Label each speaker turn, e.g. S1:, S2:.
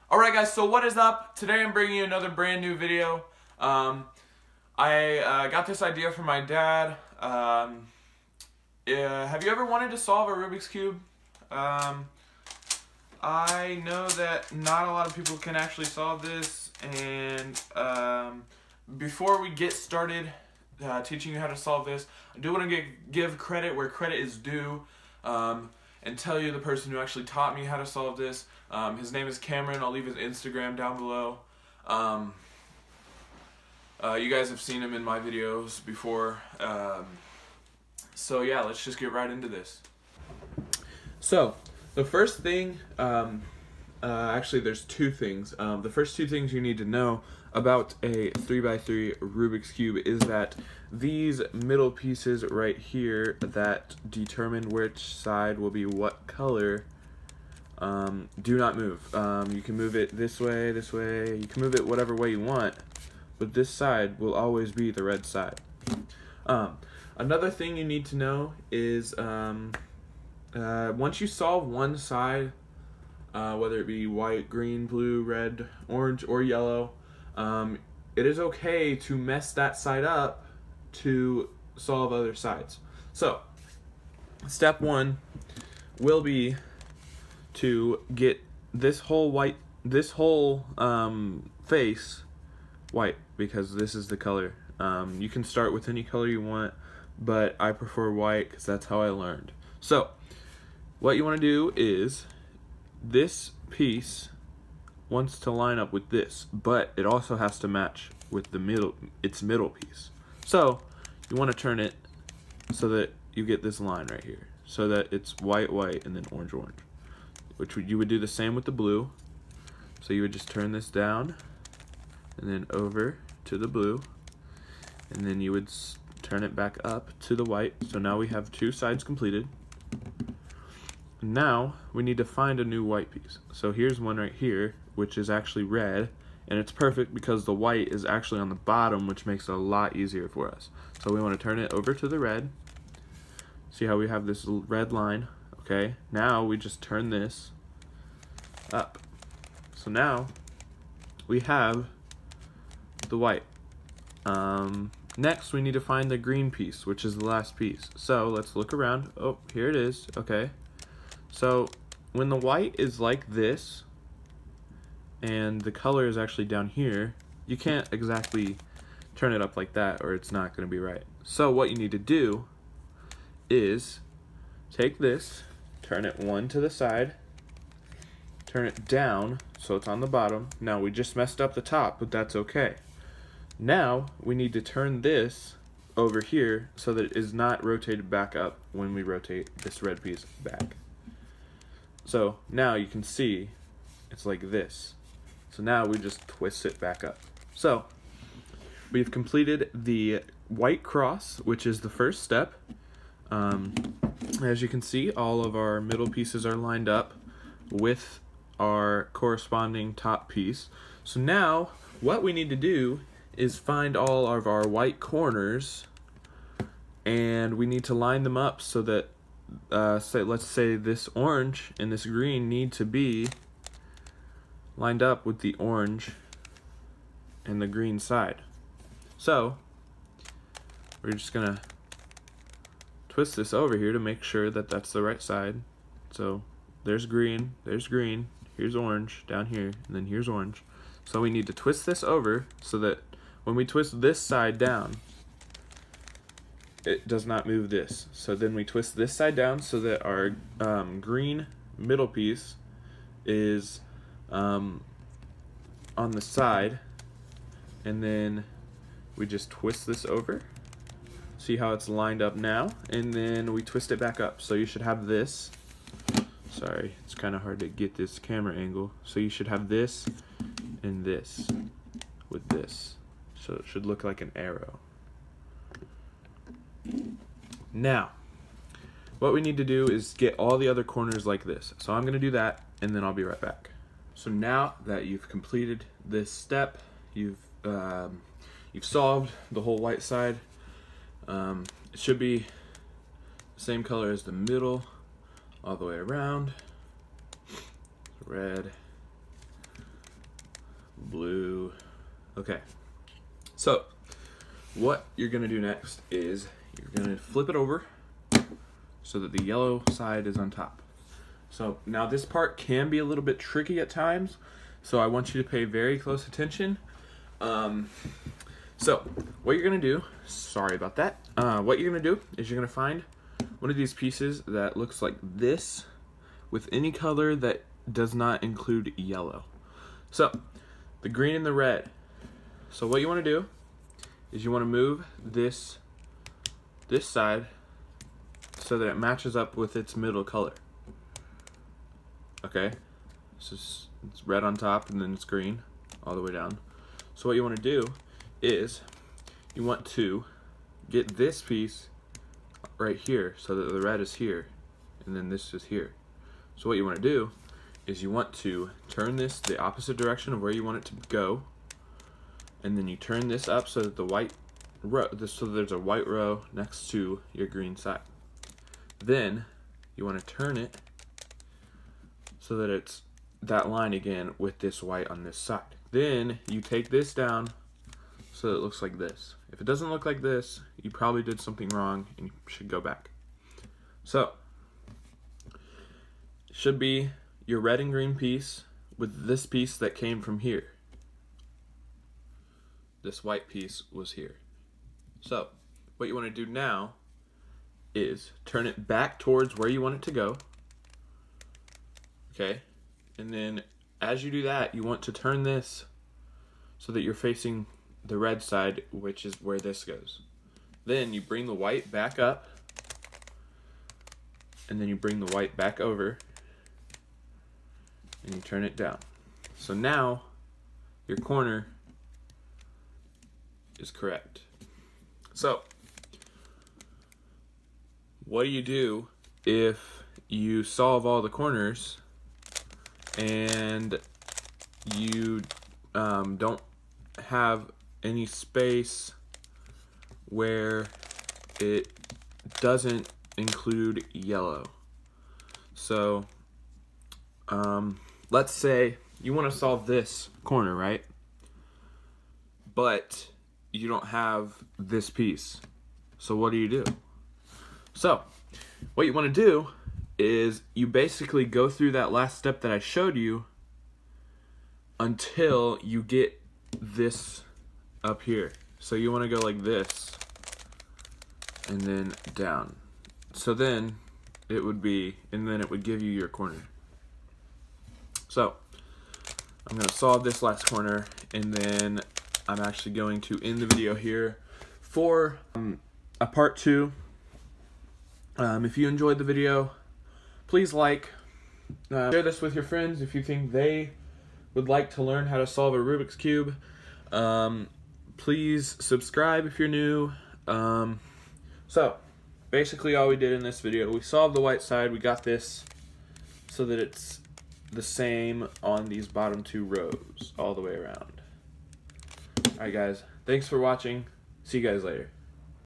S1: Alright guys, so what is up? Today I'm bringing you another brand new video. I got this idea from my dad. Have you ever wanted to solve a Rubik's Cube? I know that not a lot of people can actually solve this, and before we get started teaching you how to solve this, I do want to give credit where credit is due, and tell you the person who actually taught me how to solve this. His name is Cameron. I'll leave his Instagram down below. You guys have seen him in my videos before. So yeah, let's just get right into this. So, the first thing, actually there's two things. The first two things you need to know about a 3x3 Rubik's Cube is that these middle pieces right here that determine which side will be what color do not move. You can move it this way, you can move it whatever way you want, but this side will always be the red side. Another thing you need to know is once you solve one side, whether it be white, green, blue, red, orange, or yellow, it is okay to mess that side up to solve other sides. So, step one will be to get this whole face white, because this is the color. You can start with any color you want, but I prefer white because that's how I learned. So, what you want to do is, this piece wants to line up with this, but it also has to match with the its middle piece. So, you want to turn it so that you get this line right here, so that it's white, white, and then orange, orange. Which you would do the same with the blue. So you would just turn this down, and then over to the blue, and then you would turn it back up to the white. So now we have two sides completed. Now we need to find a new white piece. So here's one right here, which is actually red, and it's perfect because the white is actually on the bottom, which makes it a lot easier for us. So we want to turn it over to the red. See how we have this red line? Okay, now we just turn this up. So now we have the white. Next we need to find the green piece, which is the last piece. So let's look around. Oh, here it is. Okay. So when the white is like this and the color is actually down here, you can't exactly turn it up like that or it's not going to be right. So what you need to do is take this, turn it one to the side, turn it down so it's on the bottom. Now we just messed up the top, but that's okay. Now we need to turn this over here so that it is not rotated back up when we rotate this red piece back. So now you can see it's like this. So now we just twist it back up. So we've completed the white cross, which is the first step. As you can see, all of our middle pieces are lined up with our corresponding top piece. So now what we need to do is find all of our white corners, and we need to line them up so that let's say this orange and this green need to be lined up with the orange and the green side. So we're just gonna twist this over here to make sure that that's the right side. So there's green, here's orange down here, and then here's orange. So we need to twist this over so that when we twist this side down, it does not move this. So then we twist this side down so that our green middle piece is on the side, and then we just twist this over. See how it's lined up now, and then we twist it back up. So you should have this. Sorry, it's kind of hard to get this camera angle. So you should have this and this with this. So it should look like an arrow. Now, what we need to do is get all the other corners like this. So I'm going to do that, and then I'll be right back. So now that you've completed this step, you've solved the whole white side. It should be the same color as the middle, all the way around. Red, blue. Okay, so what you're gonna do next is you're gonna flip it over so that the yellow side is on top. So now this part can be a little bit tricky at times, so I want you to pay very close attention. So what you're gonna do, sorry about that, what you're gonna do is you're gonna find one of these pieces that looks like this with any color that does not include yellow. So the green and the red. So what you want to do is you want to move this side so that it matches up with its middle color. Okay, so it's red on top and then it's green all the way down. So what you want to do is you want to get this piece right here so that the red is here and then this is here. So what you want to do is you want to turn this the opposite direction of where you want it to go, and then you turn this up so that the white row, so that there's a white row next to your green side. Then you want to turn it so that it's that line again with this white on this side. Then you take this down so that it looks like this. If it doesn't look like this, you probably did something wrong and you should go back. So it should be your red and green piece with this piece that came from here. This white piece was here. So what you want to do now is turn it back towards where you want it to go. Okay, and then as you do that, you want to turn this so that you're facing the red side, which is where this goes. Then you bring the white back up, and then you bring the white back over, and you turn it down. So now your corner is correct. So what do you do if you solve all the corners and you don't have any space where it doesn't include yellow? So let's say you want to solve this corner, right? But you don't have this piece. So what do? So what you want to do is you basically go through that last step that I showed you until you get this up here. So you want to go like this and then down. So then it would be, and then it would give you your corner. So I'm going to solve this last corner, and then I'm actually going to end the video here for a part 2. If you enjoyed the video, please like, share this with your friends if you think they would like to learn how to solve a Rubik's Cube. Please subscribe if you're new. So basically all we did in this video, we solved the white side, we got this so that it's the same on these bottom 2 rows all the way around. Alright guys, thanks for watching. See you guys later.